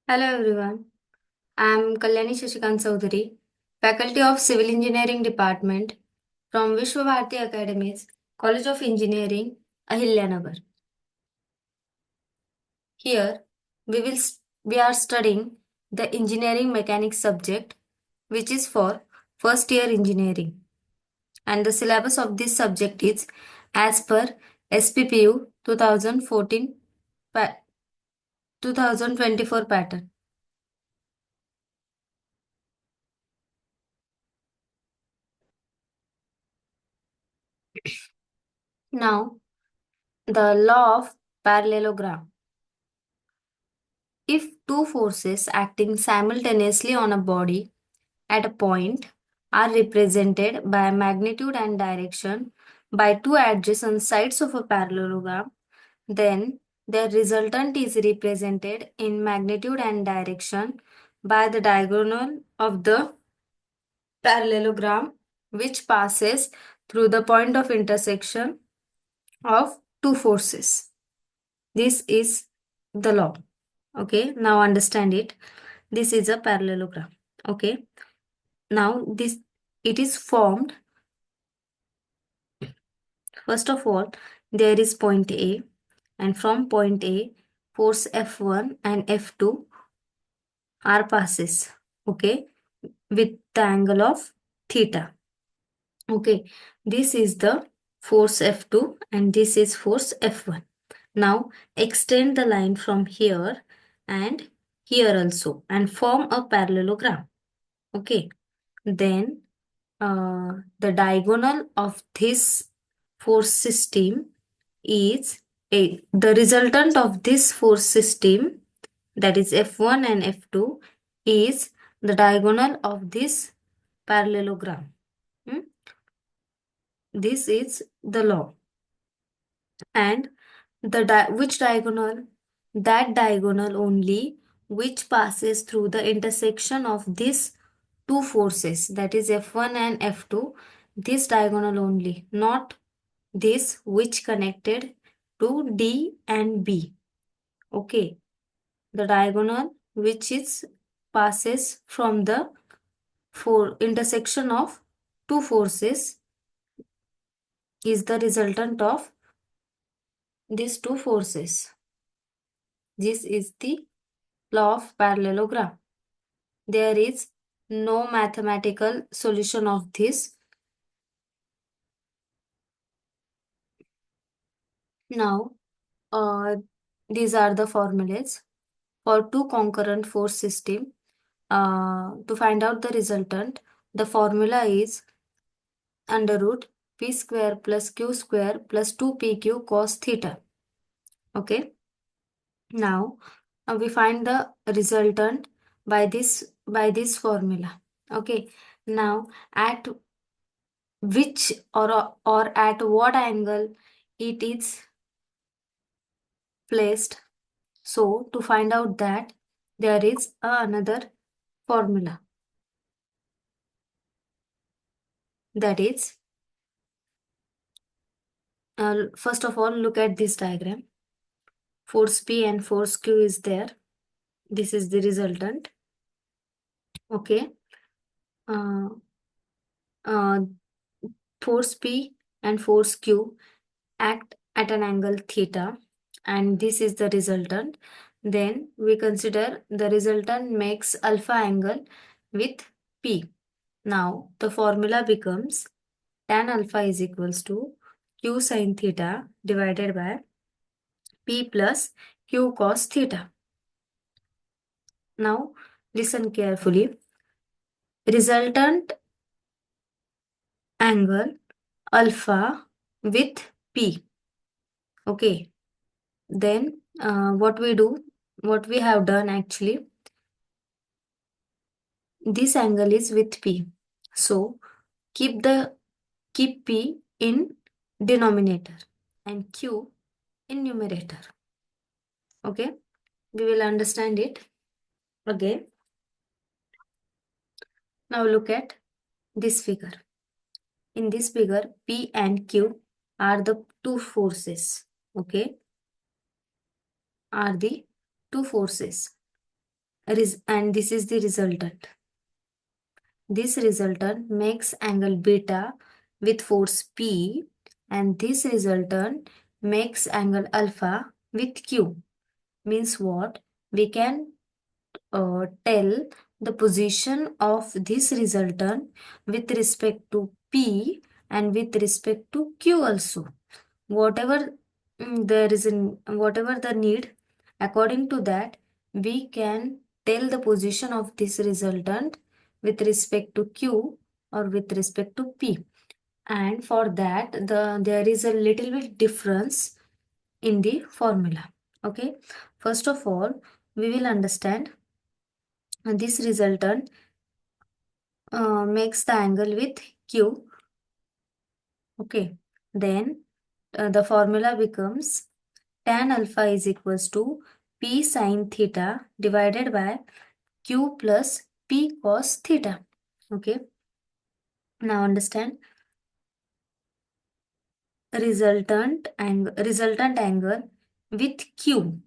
Hello everyone. I am Kalyani Shashikant Chaudhary, Faculty of Civil Engineering Department from Vishwabharati Academies, College of Engineering, Ahilyanagar. Here we are studying the engineering mechanics subject, which is for first year engineering, and the syllabus of this subject is as per SPPU 2014 2024 pattern. Now, the law of parallelogram. If two forces acting simultaneously on a body at a point are represented by magnitude and direction by two adjacent sides of a parallelogram, then their resultant is represented in magnitude and direction by the diagonal of the parallelogram, which passes through the point of intersection of two forces. This is the law. Okay, now understand it. This is a parallelogram. Okay, now this it is formed. First of all, there is point A, and from point A, force F1 and F2 are passes. Okay, with the angle of theta. Okay, this is the force F2 and this is force F1. Now extend the line from here and here also and form a parallelogram. Okay, then the diagonal of this force system is the resultant of this force system, that is F1 and F2, is the diagonal of this parallelogram. Hmm? This is the law. And which diagonal? That diagonal only which passes through the intersection of these two forces, that is F1 and F2, this diagonal only, not this which connected to D and B. Okay, the diagonal which is passes from the intersection of two forces is the resultant of these two forces. This is the law of parallelogram. There is no mathematical solution of this. Now, these are the formulas for two concurrent force system. To find out the resultant, the formula is under root p square plus q square plus 2pq cos theta. Okay. Now, we find the resultant by this formula. Okay. Now, at which or at what angle it is placed. So to find out that, there is another formula, that is, first of all, look at this diagram. Force P and force Q is there. This is the resultant. Okay. Uh, uh, Force P and force Q act at an angle theta, and this is the resultant. Then we consider the resultant makes alpha angle with P. Now the formula becomes tan alpha is equals to Q sin theta divided by P plus Q cos theta. Now listen carefully. Resultant angle alpha with P. Okay. Then what we have done actually, this angle is with P. So keep P in denominator and Q in numerator. Okay, we will understand it again. Now look at this figure. In this figure, P and Q are the two forces. Okay, are the two forces. and this is the resultant. This resultant makes angle beta with force P, and this resultant makes angle alpha with Q. Means what? We can tell the position of this resultant with respect to P and with respect to Q also. Whatever there is in whatever the need, according to that, we can tell the position of this resultant with respect to Q or with respect to P. And for that, there is a little bit difference in the formula. Okay, first of all, we will understand this resultant makes the angle with Q. Okay, then the formula becomes tan alpha is equals to P sin theta divided by Q plus P cos theta. Okay, now understand resultant angle with Q.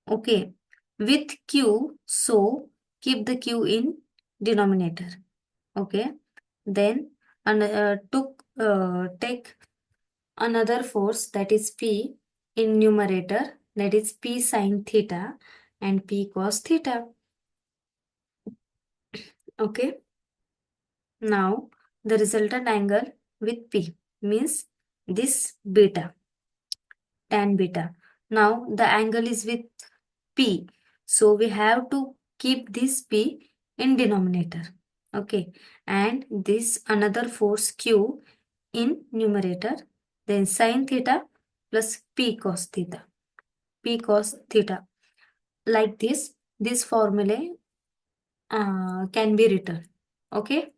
Okay, with Q, so keep the Q in denominator. Okay, then take another force, that is P, in numerator, that is P sin theta and P cos theta. Okay, now the resultant angle with P means this beta, tan beta. Now the angle is with P, so we have to keep this P in denominator. Okay, and this another force Q in numerator, then sin theta plus P cos theta. P cos theta. Like this formula can be written. Okay.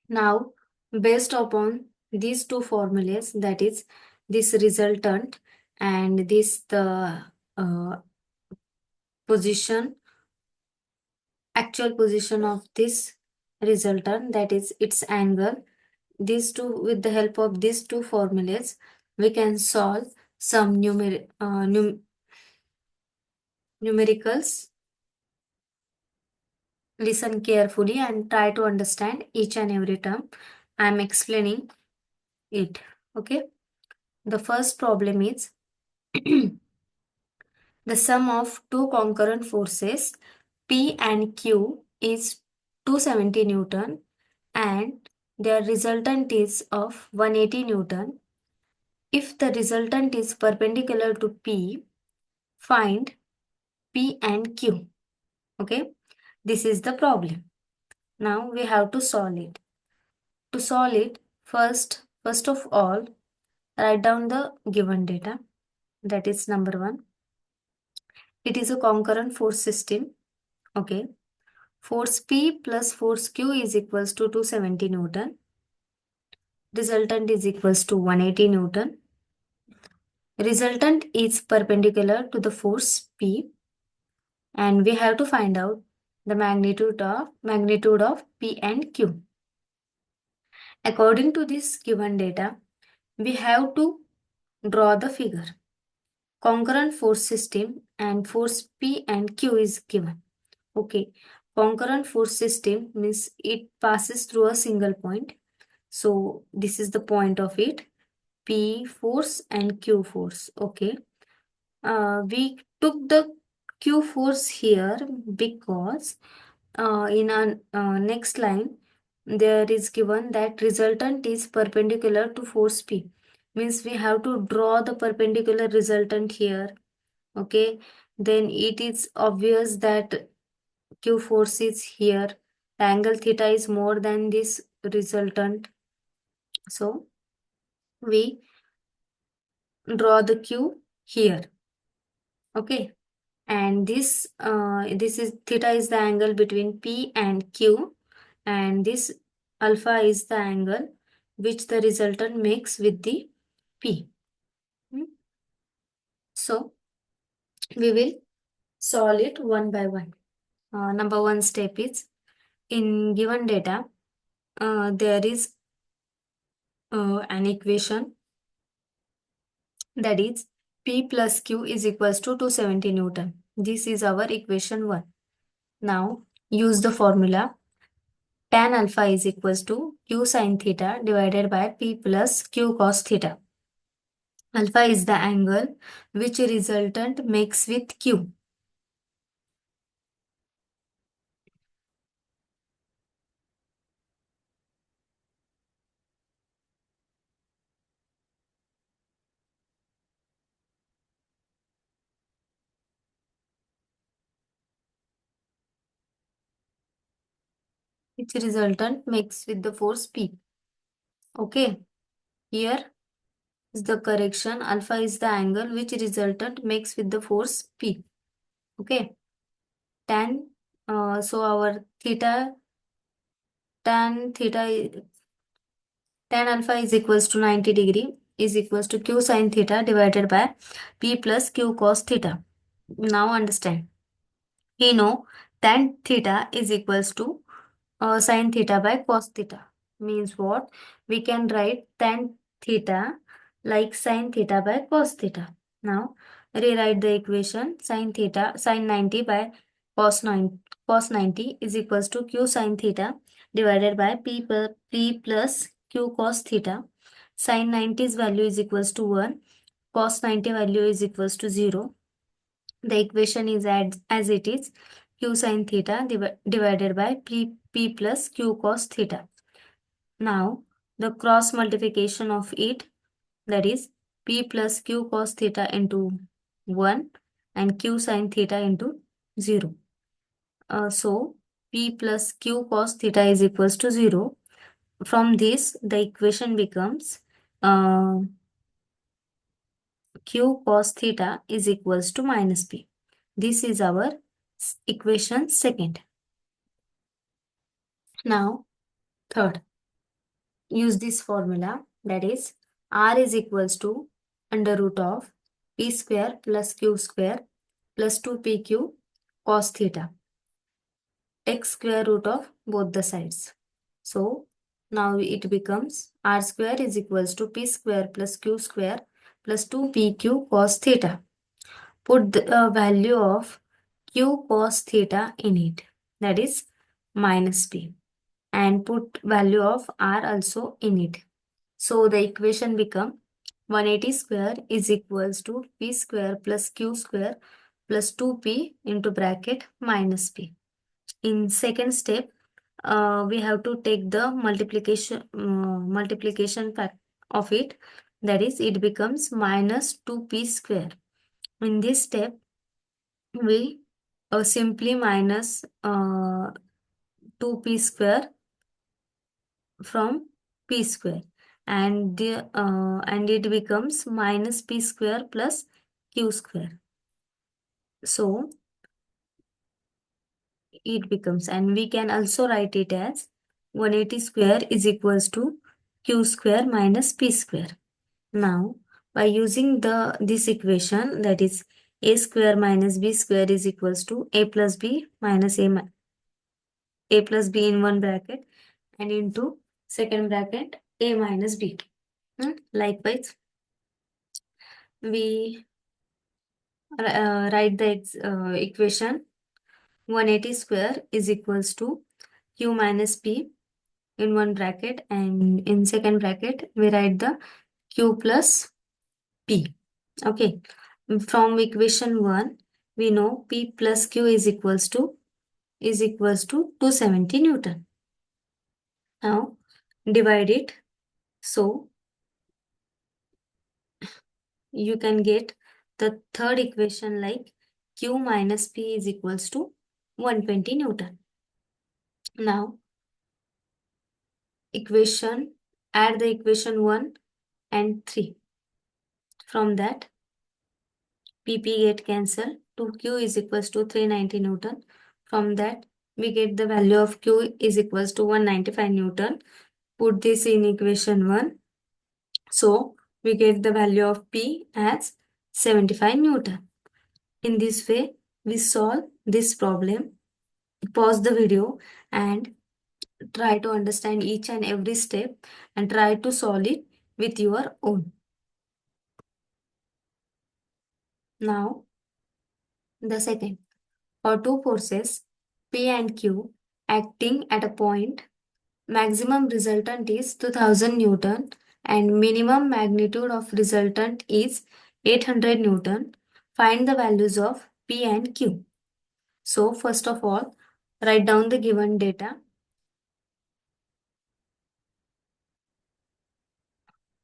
Now, based upon these two formulas, that is this resultant and this the position, actual position of this resultant, that is its angle. These two, with the help of these two formulas, we can solve some numericals. Listen carefully and try to understand each and every term I am explaining it. Okay. The first problem is the sum of two concurrent forces P and Q is 270 Newton and their resultant is of 180 Newton. If the resultant is perpendicular to P, find P and Q. Okay. This is the problem. Now we have to solve it. To solve it, first of all, write down the given data. That is number one. It is a concurrent force system. Okay. Force P plus force Q is equals to 270 Newton. Resultant is equals to 180 Newton. Resultant is perpendicular to the force P. And we have to find out the magnitude of P and Q. According to this given data, we have to draw the figure. Concurrent force system and force P and Q is given. Okay, concurrent force system means it passes through a single point. So this is the point of it, P force and Q force. Okay, we took the Q force here because in our next line there is given that resultant is perpendicular to force P. Means we have to draw the perpendicular resultant here. Okay, then it is obvious that Q force is here. The angle theta is more than this resultant. So we draw the Q here. Okay, and this is theta is the angle between P and Q, and this alpha is the angle which the resultant makes with the P. So we will solve it one by one. Number one step is, in given data, there is an equation, that is P plus Q is equals to 270 Newton. This is our equation 1. Now use the formula. Tan alpha is equals to Q sin theta divided by P plus Q cos theta. Alpha is the angle which resultant makes with Q. Which resultant makes with the force P. Okay. Here is the correction. Alpha is the angle which resultant makes with the force P. Okay. Tan, so our theta, tan theta, tan alpha is equals to 90 degree is equals to Q sin theta divided by P plus Q cos theta. Now understand. We know tan theta is equals to sin theta by cos theta. Means what? We can write tan theta like sin theta by cos theta. Now rewrite the equation. Sin theta, sin 90 by cos 90 is equals to Q sin theta divided by P plus Q cos theta. Sin 90's value is equals to 1. Cos 90 value is equals to 0. The equation is as it is. Q sin theta divided by P plus Q cos theta. Now, the cross multiplication of it, that is P plus Q cos theta into 1 and Q sin theta into 0. So, P plus Q cos theta is equals to 0. From this, the equation becomes Q cos theta is equals to minus P. This is our equation second. Now, third, use this formula, that is R is equals to under root of P square plus Q square plus 2PQ cos theta. Take square root of both the sides. So, now it becomes R square is equals to P square plus Q square plus 2PQ cos theta. Put the value of Q cos theta in it, that is minus P, and put value of R also in it. So the equation become 180 square is equals to P square plus Q square plus 2P into bracket minus P. In second step, we have to take the multiplication fact of it, that is it becomes minus 2P square. In this step, we simply minus 2P square from P square, and it becomes minus P square plus Q square. So it becomes, and we can also write it as 180 square is equals to Q square minus P square. Now by using this equation, that is A square minus B square is equals to A plus B minus A plus B in one bracket and into second bracket A minus B. Likewise, we write the equation 180 square is equals to Q minus P in one bracket, and in second bracket we write the Q plus P. Okay. From equation 1, we know P plus Q is equals to 270 Newton. Now divide it. So you can get the third equation like Q minus P is equals to 120 Newton. Now add the equation 1 and 3. From that, PP get cancelled. 2Q is equals to 390 Newton. From that, we get the value of Q is equals to 195 Newton. Put this in equation 1. So, we get the value of P as 75 Newton. In this way, we solve this problem. Pause the video and try to understand each and every step and try to solve it with your own. Now, the second, for two forces P and Q acting at a point, maximum resultant is 2000 Newton and minimum magnitude of resultant is 800 Newton. Find the values of P and Q. So, first of all, write down the given data.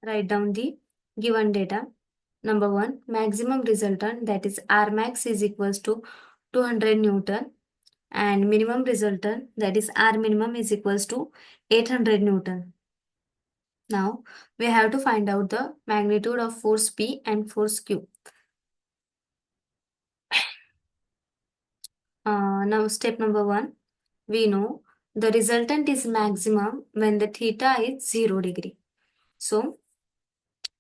Write down the given data. Number one, maximum resultant, that is R max is equals to 200 Newton, and minimum resultant, that is R minimum is equals to 800 Newton. Now we have to find out the magnitude of force P and force Q. Now step number one, we know the resultant is maximum when the theta is 0 degree. So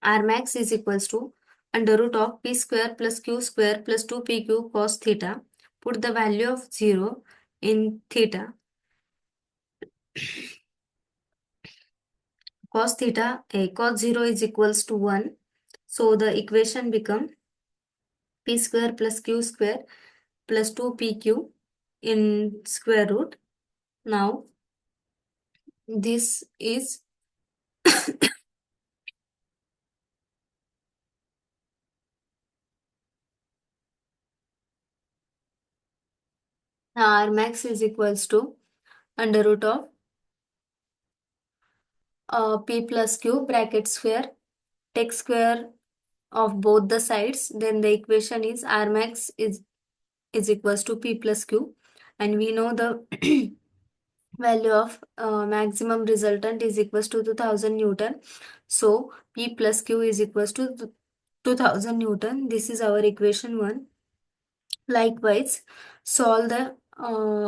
R max is equals to under root of P square plus Q square plus 2PQ cos theta. Put the value of 0 in theta. Cos theta, cos 0 is equals to 1. So the equation become P square plus Q square plus 2PQ in square root. Now this is R max is equals to under root of P plus Q bracket square, take square of both the sides, then the equation is R max is equals to P plus Q, and we know the value of maximum resultant is equals to 2000 Newton. So P plus Q is equals to 2000 Newton. This is our equation 1. Likewise, solve the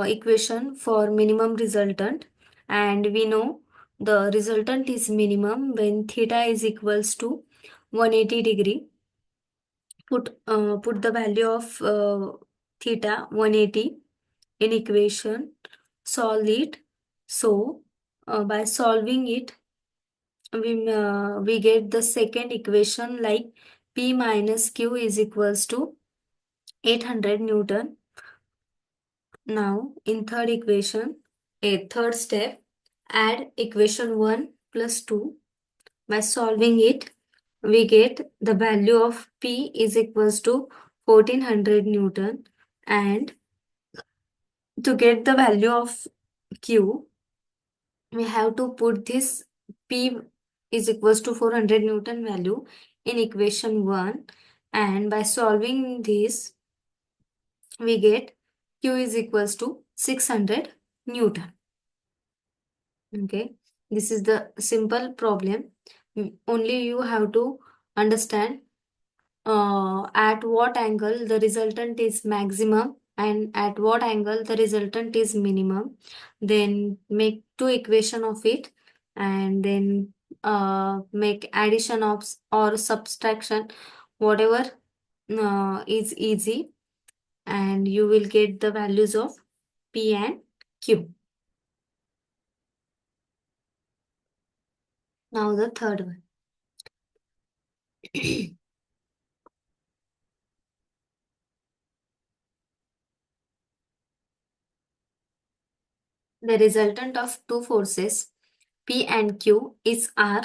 equation for minimum resultant, and we know the resultant is minimum when theta is equals to 180 degree. Put the value of theta 180 in equation, solve it. So by solving it, we get the second equation like P minus Q is equals to 800 Newton. Now in third equation, a third step, add equation 1 plus 2. By solving it, we get the value of P is equals to 1400 Newton, and to get the value of Q, we have to put this P is equals to 400 Newton value in equation 1, and by solving this, we get Q is equals to 600 Newton. Okay, this is the simple problem. Only you have to understand at what angle the resultant is maximum and at what angle the resultant is minimum. Then make two equation of it, and then make addition of or subtraction, whatever is easy, and you will get the values of P and Q. Now the third one. The resultant of two forces P and Q is R.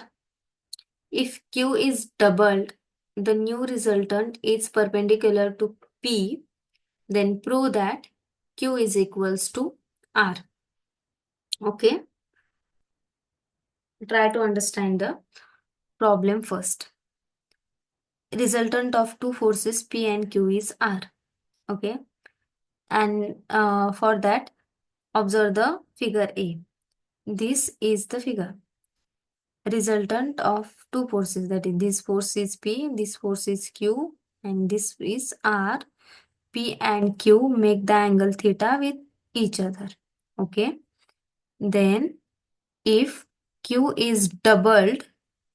If Q is doubled, the new resultant is perpendicular to P, then prove that Q is equals to R. Okay, try to understand the problem first. Resultant of two forces P and Q is R. Okay, and for that, observe the figure A. This is the figure. Resultant of two forces, that is this force is P, this force is Q, and this is R. P and Q make the angle theta with each other. Okay. Then if Q is doubled,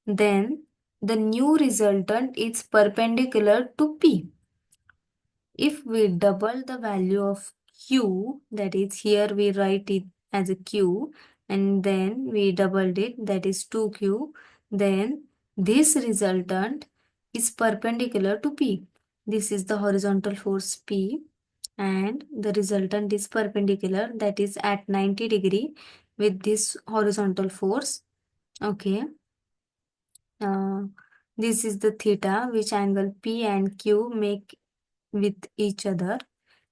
then the new resultant is perpendicular to P. If we double the value of Q, that is here we write it as a Q, and then we doubled it, that is 2Q, then this resultant is perpendicular to P. This is the horizontal force P, and the resultant is perpendicular, that is at 90 degree with this horizontal force. Okay. Uh, this is the theta which angle P and Q make with each other,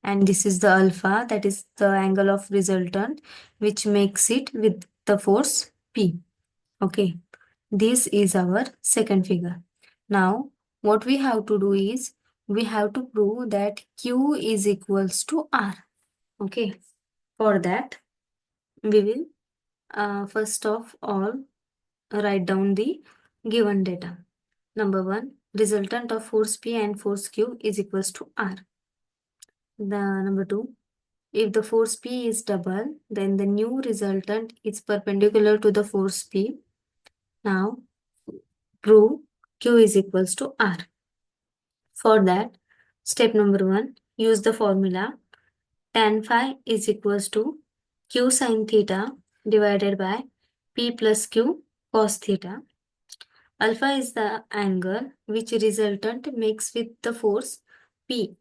and this is the alpha, that is the angle of resultant which makes it with the force P. Okay, this is our second figure. Now what we have to do is we have to prove that Q is equals to R. Okay, for that we will first of all write down the given data. Number one, resultant of force P and force Q is equals to R. Number two, if the force P is double, then the new resultant is perpendicular to the force P. Now, prove Q is equals to R. For that, step number one, use the formula tan phi is equals to Q sin theta divided by P plus Q cos theta. Alpha is the angle which resultant makes with the force P.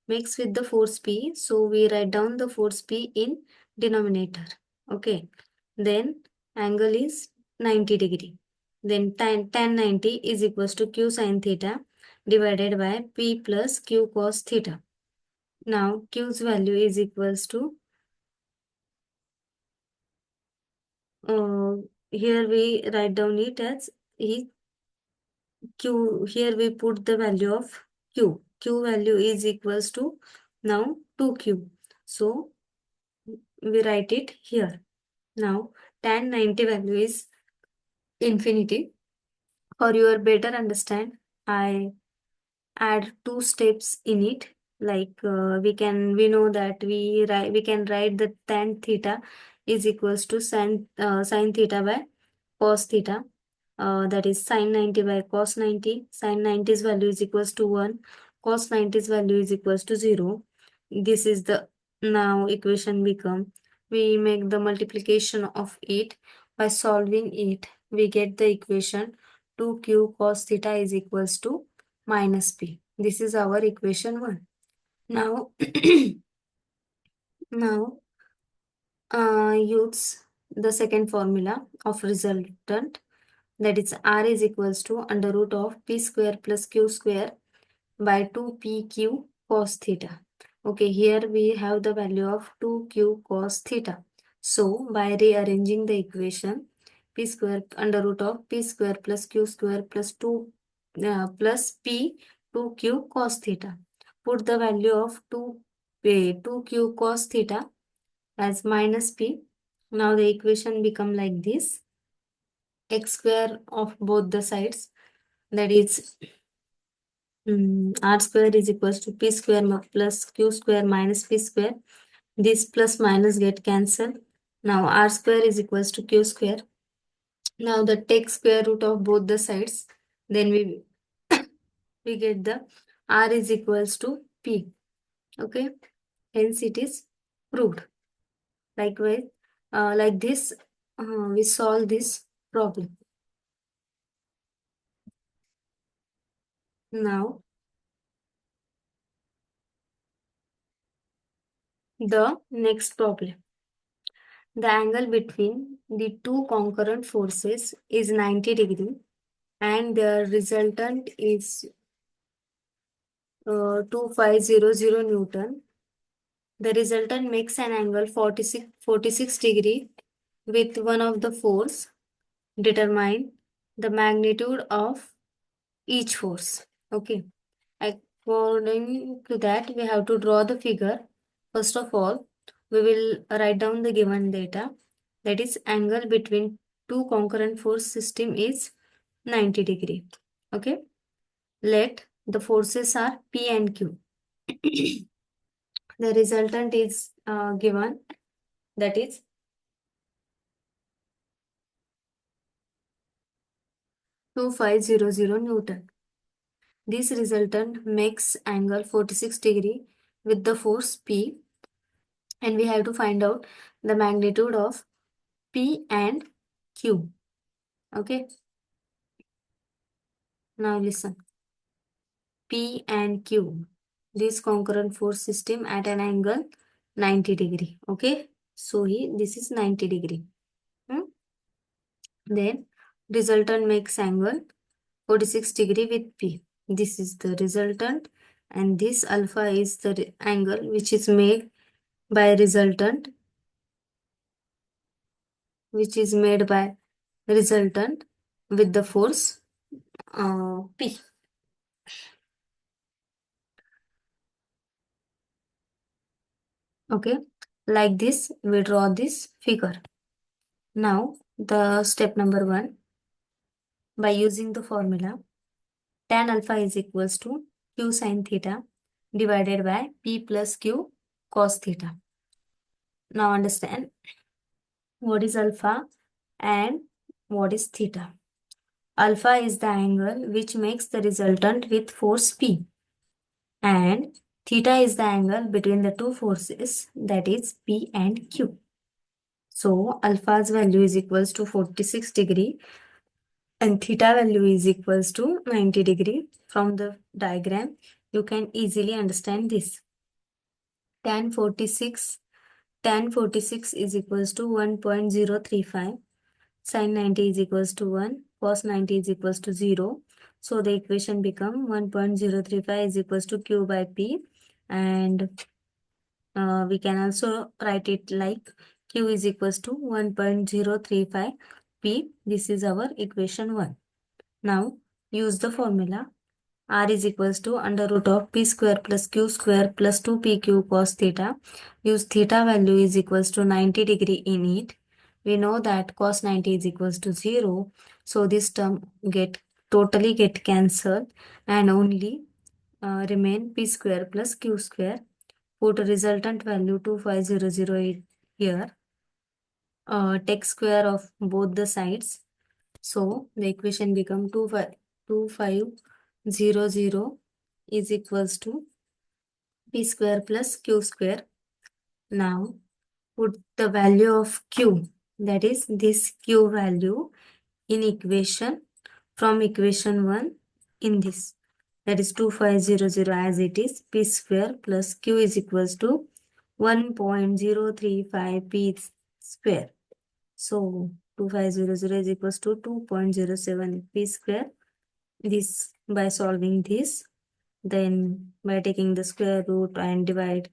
Makes with the force P. So we write down the force P in denominator. Okay. Then angle is 90 degree. Then tan 90 is equals to Q sin theta divided by P plus Q cos theta. Now Q's value is equals to uh, here we write down it as Q. Here we put the value of Q. Q value is equals to now 2Q. So we write it here. Now tan 90 value is infinity. For your better understand, I add two steps in it. Like we know that we can write the tan theta is equals to sin theta by cos theta. That is sin 90 by cos 90. Sin 90's value is equals to 1. Cos 90's value is equals to 0. This is the now equation become. We make the multiplication of it. By solving it, we get the equation 2q cos theta is equals to minus p. This is our equation 1. Now, now use the second formula of resultant, that is R is equals to under root of P square plus Q square by 2PQ cos theta. Okay, here we have the value of 2Q cos theta. So, by rearranging the equation, P square under root of P square plus Q square plus 2 plus P 2Q cos theta. Put the value of 2Q cos theta as minus P. Now the equation become like this. X square of both the sides, that is r square is equals to p square plus q square minus p square. This plus minus get cancelled. Now r square is equals to q square. Now the take square root of both the sides. Then we get the r is equals to p. Okay. Hence it is proved. Likewise, like this, we solve this problem. Now the next problem. The angle between the two concurrent forces is 90 degree and their resultant is 2500 Newton. The resultant makes an angle 46 degree with one of the force. Determine the magnitude of each force. Okay. According to that, we have to draw the figure. First of all, we will write down the given data. That is, angle between two concurrent force system is 90 degree. Okay. Let the forces are P and Q. The resultant is given, that is 2500 Newton. This resultant makes angle 46 degree with the force P, and we have to find out the magnitude of P and Q. Okay. Now listen. P and Q, this concurrent force system at an angle 90 degree. Okay, so this is 90 degree. Then resultant makes angle 46 degree with P. This is the resultant, and this alpha is the angle which is made by resultant, with the force P. Okay, like this we draw this figure. Now the step number 1, by using the formula, tan alpha is equals to q sin theta divided by p plus q cos theta. Now understand what is alpha and what is theta. Alpha is the angle which makes the resultant with force P, and theta is the angle between the two forces, that is P and Q. So alpha's value is equals to 46 degree and theta value is equals to 90 degree. From the diagram, you can easily understand this. Tan 46 is equals to 1.035. Sin 90 is equals to 1. Cos 90 is equals to 0. So the equation become 1.035 is equals to Q by P, and we can also write it like Q is equals to 1.035 P. This is our equation 1. Now use the formula. R is equals to under root of P square plus Q square plus 2PQ cos theta. Use theta value is equals to 90 degree in it. We know that cos 90 is equals to 0. So this term totally get cancelled and only remain P square plus Q square. Put resultant value 25008 here. Take square of both the sides. So the equation become 2500 is equals to P square plus Q square. Now put the value of Q, that is this Q value, in equation from equation 1 in this, that is 2500 as it is. P square plus Q is equals to 1.035 P square. So 2500 is equals to 2.07 P square. This by solving this, then by taking the square root and divide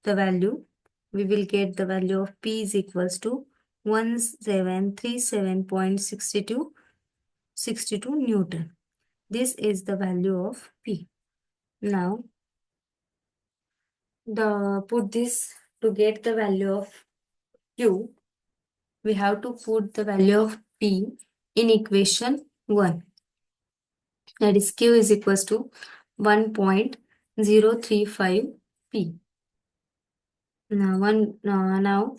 the value, we will get the value of P is equals to 1737.62 Newton. This is the value of P. Now put this to get the value of Q, we have to put the value of P in equation 1. That is Q is equals to 1.035 P. Now,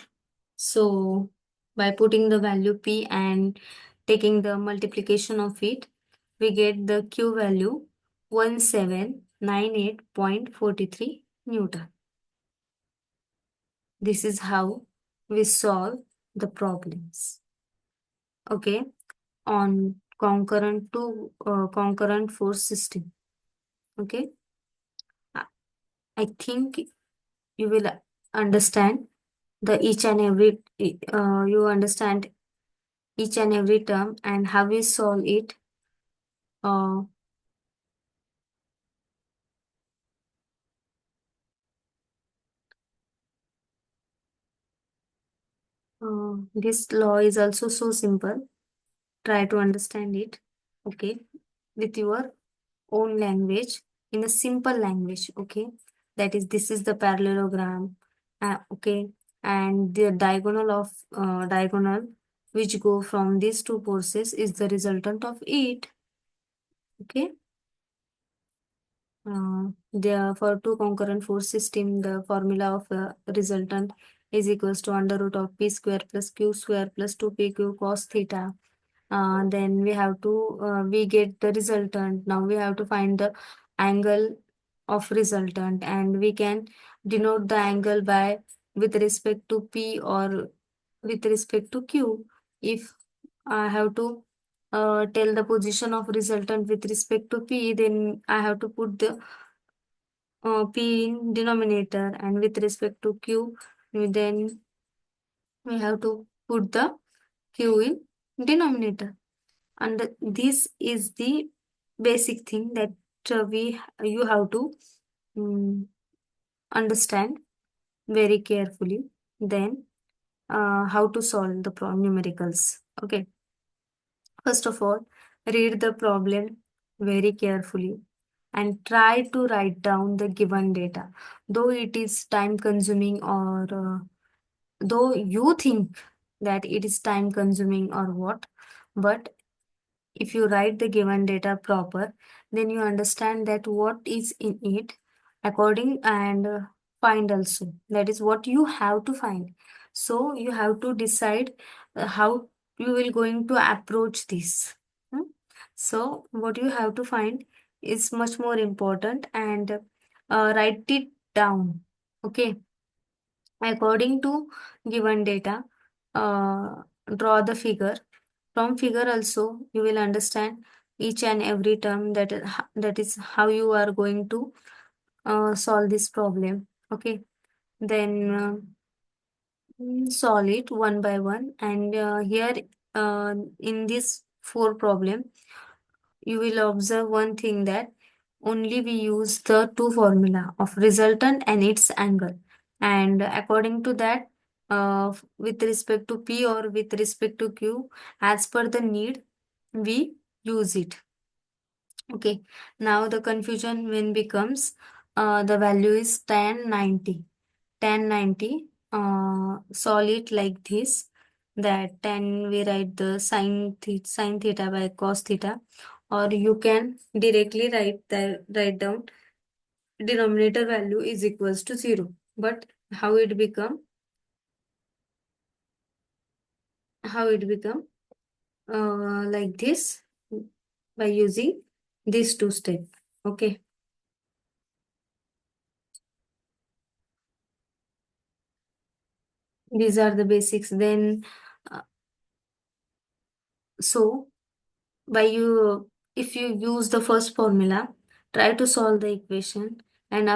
so by putting the value P and taking the multiplication of it, we get the Q value 1798.43 Newton. This is how we solve the problems. Okay, on concurrent force system. Okay, I think you will understand each and every you understand each and every term and how we solve it. This law is also so simple. Try to understand it, okay, with your own language, in a simple language, okay. That is, this is the parallelogram, okay, and the diagonal which go from these two forces is the resultant of it, okay. For two concurrent force system, the formula of resultant is equals to under root of P square plus Q square plus 2PQ cos theta. Then we get the resultant. Now we have to find the angle of resultant, and we can denote the angle by with respect to P or with respect to Q. If I have to tell the position of resultant with respect to P, then I have to put the P in denominator, and with respect to Q, then we have to put the Q in denominator. And this is the basic thing that you have to um, understand very carefully. Then how to solve the numericals. Okay. First of all, read the problem very carefully and try to write down the given data. Though it is time consuming, or though you think that it is time consuming or what, but if you write the given data proper, then you understand that what is in it according, and find also. That is what you have to find. So you have to decide how you will going to approach this. Hmm? So what you have to find is much more important, and write it down. Okay. According to given data, uh, draw the figure. From figure also, you will understand each and every term, that is how you are going to solve this problem. Okay. Then solve it one by one. And here, in this four problem, you will observe one thing, that only we use the two formula of resultant and its angle. And according to that, with respect to P or with respect to Q, as per the need, we use it. Okay. Now the confusion when becomes, the value is tan 90. Tan 90, solve it like this, that tan we write the sin theta by cos theta, or you can directly write down denominator value is equals to 0. But how it become like this, by using these two steps. Okay. These are the basics. Then uh, so by you if you use the first formula, try to solve the equation, and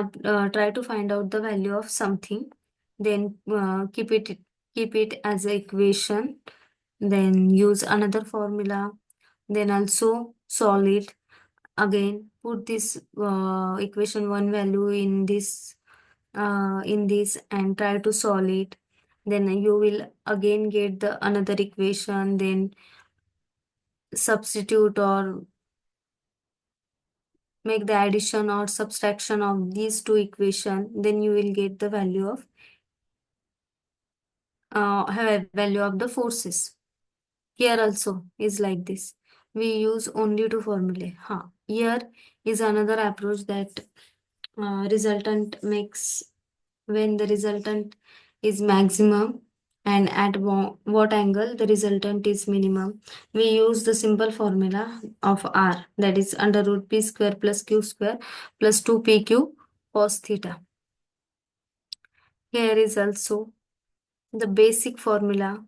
try to find out the value of something. Then keep it as an equation, then use another formula, then also solve it again. Put this equation one value in this and try to solve it. Then you will again get the another equation, then substitute or make the addition or subtraction of these two equation, then you will get the value of the forces. Here also is like this. We use only two formulae. Here is another approach, that resultant makes when the resultant is maximum, and at what angle the resultant is minimum. We use the simple formula of R, that is under root P square plus Q square plus 2PQ cos theta. Here is also the basic formula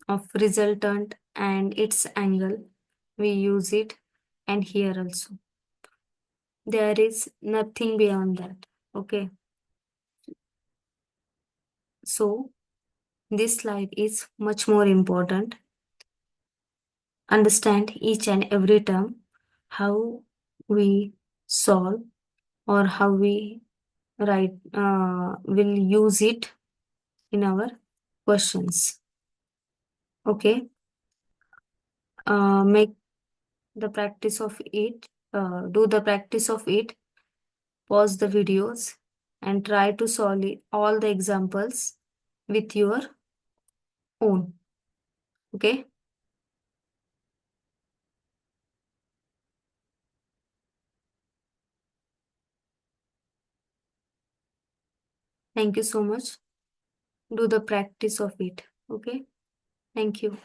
of resultant and its angle. We use it, and here also. There is nothing beyond that. Okay. So this slide is much more important. Understand each and every term, how we solve, or how we will use it in our questions. Okay. Make the practice of it, do the practice of it, pause the videos, and try to solve all the examples with your own. Okay. Thank you so much. Do the practice of it. Okay. Thank you.